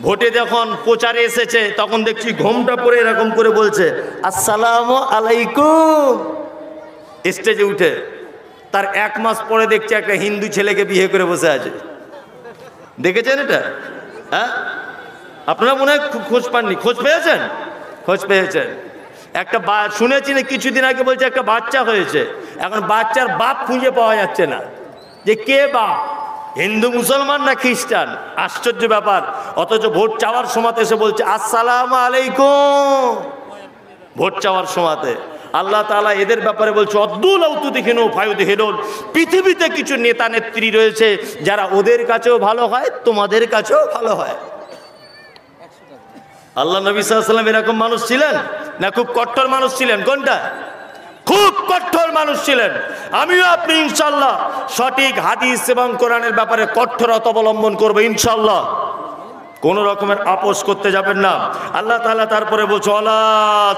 ভোটে যখন প্রচারে এসেছে তখন দেখছি ঘোমটা পরে এরকম করে বলছে আসসালামু আলাইকুম স্টেজে উঠে। তার 1 মাস পরে দেখছি একটা হিন্দু ছেলেকে বিয়ে করে বসে আছে। দেখেছেন এটা? হ্যাঁ, আপনারা মনে হয় খোঁজ পাননি, খোঁজ পেয়েছেন। একটা শুনেছি না কিছুদিন আগে, বলছে একটা বাচ্চা হয়েছে, এখন বাচ্চার বাপ খুঁজে পাওয়া যাচ্ছে না, যে কে বাপ, হিন্দু মুসলমান না খ্রিস্টান। আশ্চর্য ব্যাপার। অথচ ভোট চাওয়ার সময় এসে বলছে আসসালামু আলাইকুম। ভোট চাওয়ার সময়তে আল্লাহ তাআলা এদের ব্যাপারে বলছে অদ্দুল আউতুদিহিনু ফায়ুদহিনুন। পৃথিবীতে কিছু নেতা নেত্রী রয়েছে যারা ওদের কাছেও ভালো হয়, তোমাদের কাছেও ভালো হয়। আল্লাহ নবী সাল্লাল্লাহু আলাইহি ওয়াসাল্লাম এরকম মানুষ ছিলেন না খুব কট্টর মানুষ ছিলেন? কোনটা? খুব কঠোর মানুষ ছিলেন। আমিও আপনি ইনশাআল্লাহ সঠিক হাদিস এবং কোরআনের ব্যাপারে কঠোরতা অবলম্বন করবো ইনশাআল্লাহ। কোনো রকমের আপোষ করতে যাবেন না। আল্লাহ তাআলা তারপরে বলছে ওয়ালা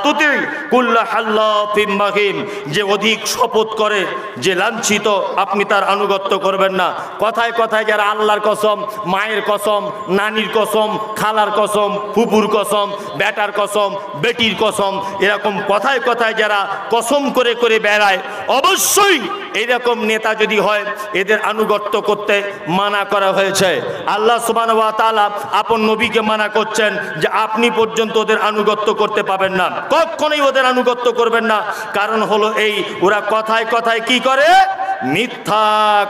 তুতি কুল্লা হাল্লাফিম মাহিন, যে অধিক শপথ করে, যে লাঞ্ছিত, আপনি তার আনুগত্য করবেন না। কথায় কথায় যারা আল্লাহর কসম, মায়ের কসম, নানির কসম, খালার কসম, ফুপুর কসম, বেটার কসম, বেটির কসম, এরকম কথায় কথায় যারা কসম করে করে বেড়ায়, অবশ্যই এইরকম নেতা যদি হয় এদের আনুগত্য করতে মানা করা হয়েছে। আল্লাহ সুবহানাহু ওয়া তাআলা আপন নবীকে মানা করছেন যে আপনি পর্যন্ত ওদের আনুগত্য করতে পাবেন না, কখনোই ওদের আনুগত্য করবেন না। কারণ হলো এই, ওরা কথায় কথায় কি করে? মিথ্যা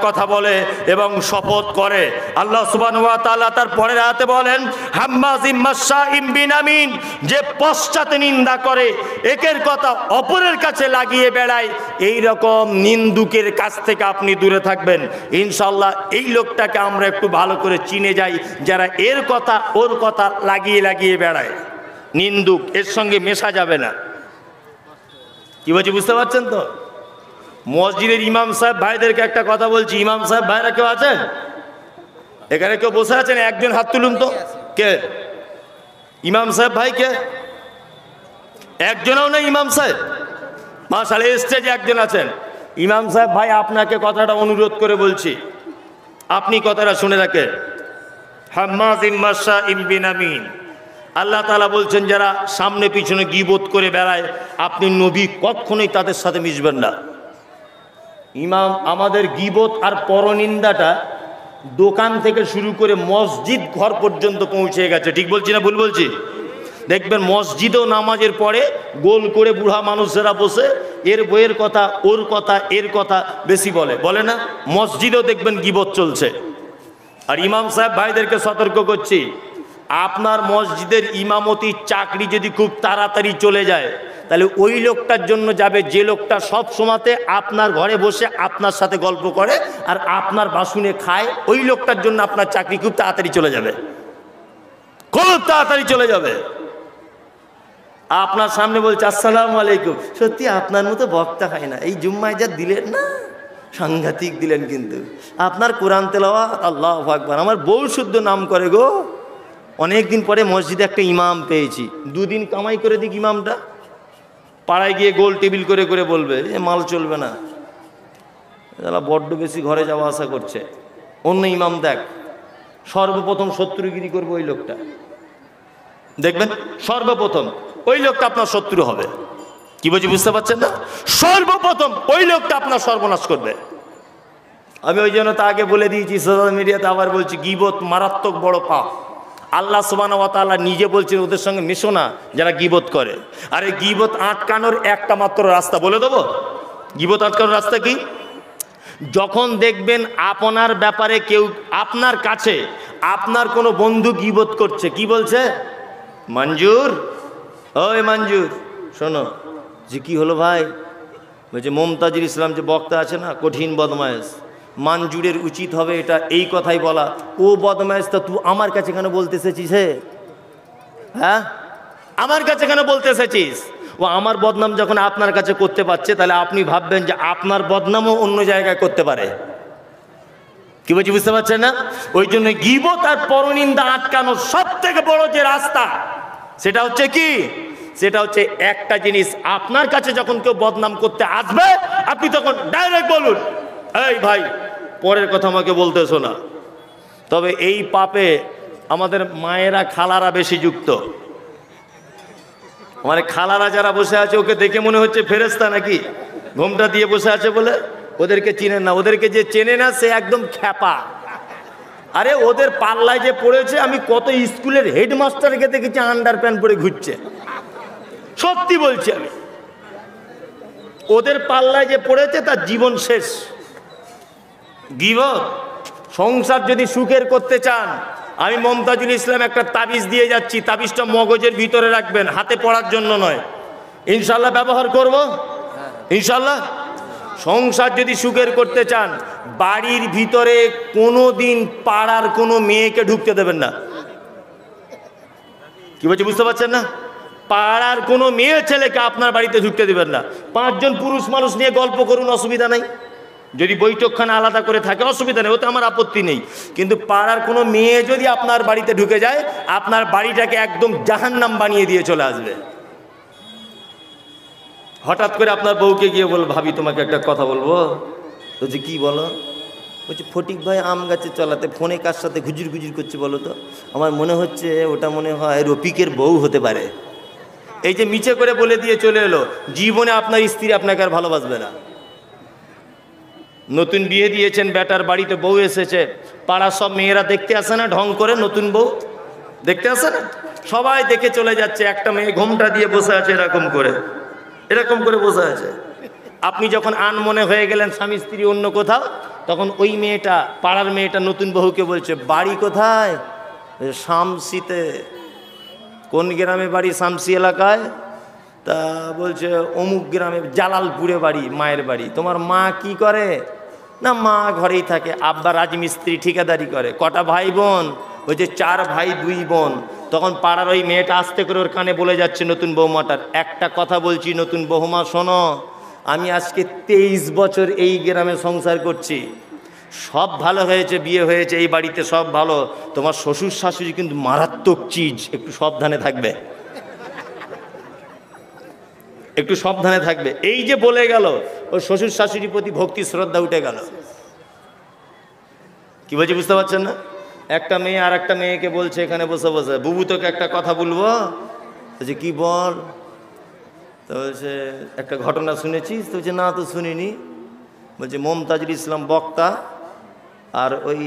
কথা বলে এবং শপথ করে। আল্লাহ সুবহানাহু ওয়া তাআলা তার পরের আয়াতে বলেন হাম্মাজিম মাশাইম বিনামিন, যে পশ্চাতে নিন্দা করে, একের কথা অপরের কাছে লাগিয়ে বেড়ায়, এই রকম নিন্দুকের কাছ থেকে আপনি দূরে থাকবেন ইনশাআল্লাহ। এই লোকটাকে আমরা একটু ভালো করে চিনে যাই, যারা এর কথা ওর কথা লাগিয়ে লাগিয়ে বেড়ায়। নিন্দুক, এর সঙ্গে মেশা যাবে না। কি বলছি বুঝতে পারছেন তো? মসজিদের ইমাম সাহেব ভাইদেরকে একটা কথা বলছি, ইমাম সাহেব ভাইরা কেউ আছেন এখানে? কেউ বসে আছেন? একজন হাত তুলুন তো। কে ইমাম সাহেব ভাই? কে? একজনও নেই ইমাম সাহেব? মাশাআল্লাহ, স্টেজে একজন আছেন। ইমাম সাহেব ভাই, আপনাকে কথাটা অনুরোধ করে বলছি, আপনি কথাটা শুনে রাখেন। হাম্মাজিম মাশাইম বিনামিন, আল্লাহ তাআলা বলছেন যারা সামনে পিছনে গীবত করে বেড়ায়, আপনি নবী কখনোই তাদের সাথে মিশবেন না। ইমাম, আমাদের গীবত আর পরনিন্দাটা দোকান থেকে শুরু করে মসজিদ ঘর পর্যন্ত পৌঁছে গেছে। ঠিক বলছি না ভুল বলছি? দেখবেন মসজিদেও নামাজের পরে গোল করে বুড়া মানুষেরা বসে এর বইয়ের কথা, ওর কথা, এর কথা বেশি বলে না? মসজিদেও দেখবেন গীবত চলছে। আর ইমাম সাহেব ভাইদেরকে সতর্ক করছি, আপনার মসজিদের ইমামতির চাকরি যদি খুব তাড়াতাড়ি চলে যায়, তাহলে ওই লোকটার জন্য যাবে যে লোকটা সব সময়তে আপনার ঘরে বসে আপনার সাথে গল্প করে আর আপনার বাসুনে খায়। ওই লোকটার জন্য আপনার চাকরি খুব তাড়াতাড়ি চলে যাবে, খুব তাড়াতাড়ি চলে যাবে। আপনার সামনে বলছে আসসালামু আলাইকুম, সত্যি আপনার মতো বক্তা হয় না, এই জুম্মায় যা দিলেন না, সাংঘাতিক দিলেন। কিন্তু আপনার কোরআন তেলাওয়াত আল্লাহু আকবার, আমার বউ শুদ্ধ নাম করে গো। অনেকদিন পরে মসজিদে একটা ইমাম পেয়েছি, 2 দিন কামাই করে দিক ইমামটা। পাড়ায় গিয়ে গোল টেবিল করে করে বলবে এ মাল চলবে না, যারা বড্ড বেশি ঘরে যাওয়া আসা করছে। অন্য ইমাম দেখ, সর্বপ্রথম শত্রুগিরি করবে ওই লোকটা, দেখবেন সর্বপ্রথম ওই লোকটা আপনার শত্রু হবে। কি বলছি বুঝতে পারছেন না? সর্বপ্রথম ওই লোকটা আপনার সর্বনাশ করবে। আমি ওই জন্য তা আগে বলে দিয়েছি, সোশ্যাল মিডিয়াতে আবার বলছি, গীবত মারাত্মক বড় পাপ। আল্লাহ সুবহানাহু ওয়া তাআলা নিজে বলছেন ওদের সঙ্গে মিশো না যারা গীবত করে। আর এই গীবত আটকানোর একটা মাত্র রাস্তা বলে দেবো। গীবত আটকানোর রাস্তা কি? যখন দেখবেন আপনার ব্যাপারে কেউ আপনার কাছে, আপনার কোনো বন্ধু গীবত করছে, কি বলছে? মঞ্জুর, ওই মঞ্জুর শোনো। যে কি হলো ভাই? বলছে মমতাজুল ইসলাম যে বক্তা আছে না, কঠিন বদমায়েশ, মঞ্জুরের উচিত হবে এটা এই কথাই বলা। ও বদমায়েশ, তা তুই আমার কাছে কেন বলতে এসেছিস? হ্যাঁ, আমার কাছে কেন বলতে এসেছিস? ও আমার বদনাম যখন আপনার কাছে করতে পারছে, তাহলে আপনি ভাববেন যে আপনার বদনামও অন্য জায়গায় করতে পারে। কি বলছি বুঝতে পারছেন না? ওই জন্য গীবত আর পরনিন্দা আটকানোর সব থেকে বড় যে রাস্তা, সেটা হচ্ছে কি, সেটা হচ্ছে একটা জিনিস, আপনার কাছে যখন কেউ বদনাম করতে আসবে, আপনি তখন ডাইরেক্ট বলুন, এই ভাই পরের কথা আমাকে বলতেছো না। তবে এই পাপে আমাদের মায়েরা খালারা বেশি যুক্ত। আমার খালারা যারা বসে আছে, ওকে দেখে মনে হচ্ছে ফেরেশতা নাকি, ঘোমটা দিয়ে বসে আছে বলে। ওদেরকে চিনেন না, ওদেরকে যে চেনে না সে একদম খ্যাপা। আরে ওদের পাল্লায় যে পড়েছে, আমি কত স্কুলের হেডমাস্টারকে দেখেছি আন্ডার প্যান্ট পরে ঘুরছে, সত্যি বলছি আমি। ওদের পাল্লায় যে পড়েছে তার জীবন শেষ। গীবত, সংসার যদি সুখের করতে চান, আমি মমতাজুল ইসলাম একটা তাবিজ দিয়ে যাচ্ছি, তাবিজটা মগজের ভিতরে রাখবেন, হাতে পড়ার জন্য নয়। ইনশাল্লাহ ব্যবহার করব, ইনশাল্লাহ। সংসার যদি সুখের করতে চান, বাড়ির ভিতরে কোনো দিন পাড়ার কোনো মেয়েকে ঢুকতে দেবেন না। কি বলছি বুঝতে পারছেন না? পাড়ার কোনো মেয়ে ছেলেকে আপনার বাড়িতে ঢুকতে দেবেন না। 5 জন পুরুষ মানুষ নিয়ে গল্প করুন, অসুবিধা নাই। যদি বৈঠকখানা আলাদা করে থাকে অসুবিধা নেই, ওতে আমার আপত্তি নেই। কিন্তু পাড়ার কোনো মেয়ে যদি আপনার বাড়িতে ঢুকে যায়, আপনার বাড়িটাকে একদম জাহান্নাম বানিয়ে দিয়ে চলে আসবে। হঠাৎ করে আপনার বউকে গিয়ে বল, ভাবি তোমাকে একটা কথা বলবো। বলছে কি বলো? বলছে ফটিক ভাই আম গাছে চলাতে ফোনে কার সাথে ঘুজুর ঘুজুর করছে বলো তো? আমার মনে হচ্ছে ওটা মনে হয় রফিকের বউ হতে পারে। এই যে মিছে করে বলে দিয়ে চলে এলো, জীবনে আপনার স্ত্রী আপনাকে আর ভালোবাসবে না। নতুন বিয়ে দিয়েছেন, বেটার বাড়িতে বউ এসেছে, পাড়ার সব মেয়েরা দেখতে আসে না ঢং করে, নতুন বউ দেখতে আসে না, সবাই দেখে চলে যাচ্ছে। একটা মেয়ে ঘোমটা দিয়ে বসে আছে, এরকম করে বসে আছে। আপনি যখন আনমনে হয়ে গেলেন স্বামী স্ত্রী অন্য কোথাও, তখন ওই মেয়েটা, পাড়ার মেয়েটা নতুন বহুকে বলছে বাড়ি কোথায়? শামসিতে। কোন গ্রামে বাড়ি? শামসি এলাকায়। তা বলছে অমুক গ্রামে, জালালপুরে বাড়ি, মায়ের বাড়ি। তোমার মা কি করে? না মা ঘরেই থাকে, আব্বা রাজমিস্ত্রি ঠিকাদারি করে। কটা ভাই বোন? ওই যে 4 ভাই 2 বোন। তখন পাড়ার ওই মেয়েটা আস্তে করে ওর কানে বলে যাচ্ছে নতুন বৌমাটার, একটা কথা বলছি নতুন বৌমা শোনো, আমি আজকে 23 বছর এই গ্রামে সংসার করছি, সব ভালো হয়েছে, বিয়ে হয়েছে, এই বাড়িতে সব ভালো, তোমার শ্বশুর শাশুড়ি কিন্তু মারাত্মক চিজ, একটু সাবধানে থাকবে, একটু সাবধানে থাকবে। এই যে বলে গেল, ওর শ্বশুর শাশুড়ির প্রতি ভক্তি শ্রদ্ধা উঠে গেল। কি বলছি বুঝতে পারছেন না? একটা মেয়ে আর একটা মেয়েকে বলছে এখানে বসে বসে, বুবু তোকে একটা কথা বলবো। বলছে কি বল? তো বলছে একটা ঘটনা শুনেছিস? তো বলছে না তো শুনিনি। বলছে মমতাজুল ইসলাম বক্তা আর ওই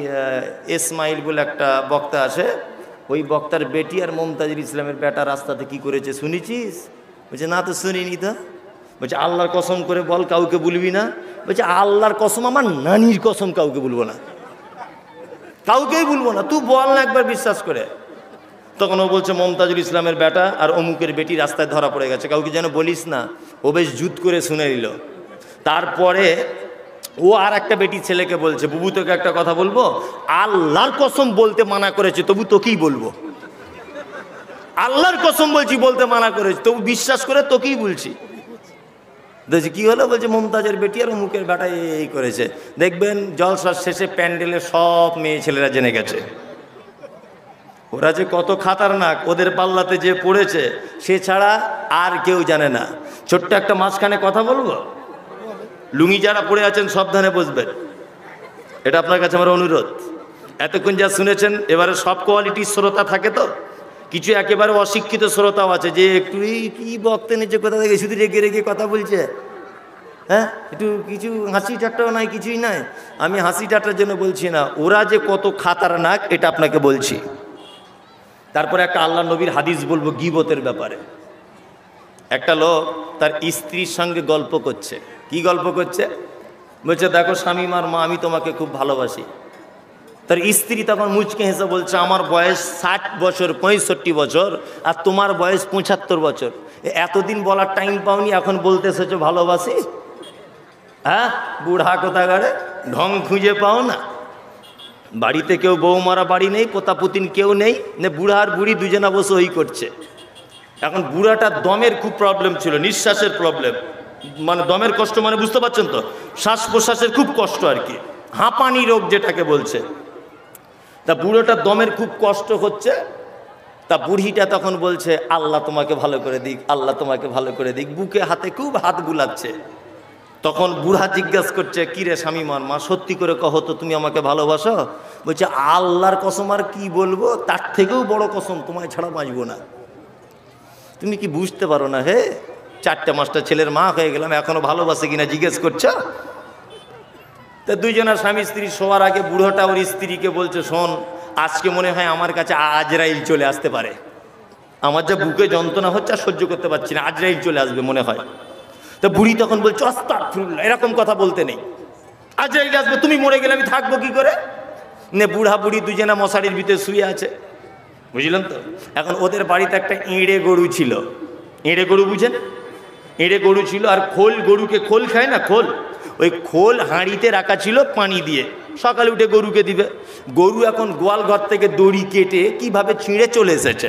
ইসমাইল বলে একটা বক্তা আছে, ওই বক্তার বেটি আর মমতাজুল ইসলামের বেটা রাস্তাতে কি করেছে শুনেছিস? বলছে না তো শুনিনি। তো বলছে আল্লাহর কসম করে বল, কাউকে বলবি না। বলছে আল্লাহর কসম, আমার নানির কসম, কাউকে বলবো না, কাউকেই বলবো না, তুই বল না একবার বিশ্বাস করে। তখন ও বলছে মমতাজুল ইসলামের বেটা আর অমুকের বেটি রাস্তায় ধরা পড়ে গেছে, কাউকে যেন বলিস না। ও বেশ জুত করে শুনে নিল। তারপরে ও আর একটা বেটি ছেলেকে বলছে, বুবু তোকে একটা কথা বলবো, আল্লাহর কসম বলতে মানা করেছে, তবু তোকেই বলবো। আল্লাহর কসম বলছি, বলতে মানা করেছে, তবু বিশ্বাস করে তোকেই বলছি। দেখছি কি হলো? বলছে মমতাজের বেটি আর অমুকের বেটা এই করেছে। দেখবেন জলসার শেষে প্যান্ডেলে সব মেয়ে ছেলেরা জেনে গেছে। ওরা যে কত খাতারনাক, ওদের পাল্লাতে যে পড়েছে সে ছাড়া আর কেউ জানে না। ছোট্ট একটা মাঝখানে কথা বলবো, লুঙ্গি যারা পড়ে আছেন সাবধানে বসবেন, এটা আপনার কাছে আমার অনুরোধ। এতক্ষণ যা শুনেছেন, এবারে সব কোয়ালিটির শ্রোতা থাকে, তো কিছু একেবারে অশিক্ষিত শ্রোতাও আছে যে একটু এই কি বক্তা নিচে কথা দেখে শুধু রেগে রেগে কথা বলছে, হ্যাঁ, একটু কিছু হাসি ঠাট্টাও নাই, কিছুই নাই। আমি হাসি ঠাট্টার জন্য বলছি না, ওরা যে কত খাতারনাক এটা আপনাকে বলছি। তারপরে একটা আল্লাহ নবীর হাদিস বলবো গীবতের ব্যাপারে। একটা লোক তার স্ত্রীর সঙ্গে গল্প করছে। কি গল্প করছে? বলছে দেখো স্বামী মার মা, আমি তোমাকে খুব ভালোবাসি। তার স্ত্রী তখন মুচকে হেসে বলছে আমার বয়স 60 বছর 65 বছর আর তোমার বয়স 75 বছর, এতদিন বলার টাইম পাওনি, এখন বলতে এসেছো ভালোবাসি? হ্যাঁ, বুড়া কোথাকারে, ঢং খুঁজে পাও না। বাড়িতে কেউ বউ মারা বাড়ি নেই, পোতা পুতিন কেউ নেই, বুড়া আর বুড়ি দুজনা বসে ওই করছে। এখন বুড়াটার দমের খুব প্রবলেম ছিল, নিঃশ্বাসের প্রবলেম, মানে দমের কষ্ট, মানে বুঝতে পারছেন তো, শ্বাস প্রশ্বাসের খুব কষ্ট আর কি, হাঁপানি রোগ যেটাকে বলছে। তা বুড়োটার দমের খুব কষ্ট হচ্ছে। তা বুড়িটা তখন বলছে আল্লাহ তোমাকে ভালো করে দিক, আল্লাহ তোমাকে ভালো করে দিক, বুকে হাতে খুব হাত বুলাচ্ছে। তখন বুড়া জিজ্ঞাসা করছে, কি রে স্বামীমান, মা সত্যি করে কহো তো তুমি আমাকে ভালোবাসো? বলছে আল্লাহর কসম আর কি বলবো, তার থেকেও বড় কসম, তোমায় ছাড়া বাঁচবো না। তুমি কি বুঝতে পারো না হে, 4-5টা ছেলের মা হয়ে গেলাম, এখনো ভালোবাসে কিনা জিজ্ঞেস করছো? তা দুইজনের স্বামী স্ত্রী শোয়ার আগে বুড়োটা ওর স্ত্রীকে বলছে, শোন আজকে মনে হয় আমার কাছে আজরাইল চলে আসতে পারে, আমার যা বুকে যন্ত্রণা হচ্ছে আর সহ্য করতে পারছি না, আজরাইল চলে আসবে মনে হয়। তা বুড়ি তখন বলছে আস্তাগফিরুল্লাহ, এরকম কথা বলতে নেই, আজরাইল আসবে, তুমি মরে গেলে আমি থাকবো কি করে? নে বুড়া বুড়ি দুজনা মশারির ভিতরে শুয়ে আছে, বুঝলেন তো। এখন ওদের বাড়িতে একটা এঁড়ে গরু ছিল, এঁড়ে গরু বুঝেন, এঁড়ে গরু ছিল, আর খোল, গরুকে খোল খায় না, খোল, ওই খোল হাঁড়িতে রাখা ছিল পানি দিয়ে, সকালে উঠে গরুকে দিবে। গরু এখন গোয়াল ঘর থেকে দড়ি কেটে কিভাবে ছিঁড়ে চলে এসেছে,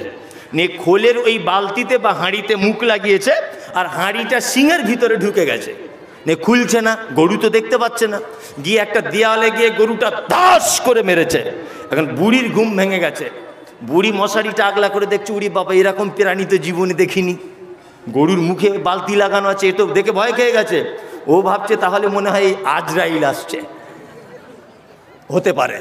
নিয়ে খোলের ওই বালতিতে বা হাঁড়িতে মুখ লাগিয়েছে, আর হাঁড়িটা শিঙের ভিতরে ঢুকে গেছে, নিয়ে খুলছে না, গরু তো দেখতে পাচ্ছে না, গিয়ে একটা দেয়ালে গিয়ে গরুটা ধাস করে মেরেছে। এখন বুড়ির ঘুম ভেঙে গেছে, বুড়ি মশারিটা আগলা করে দেখছে, উড়ি বাবা এরকম প্রাণী তো জীবনে দেখিনি, গরুর মুখে বালতি লাগানো আছে, এ তো দেখে ভয় খেয়ে গেছে। ও ভাবছে তাহলে মনে হয় আজরাইল আসছে, হতে পারে।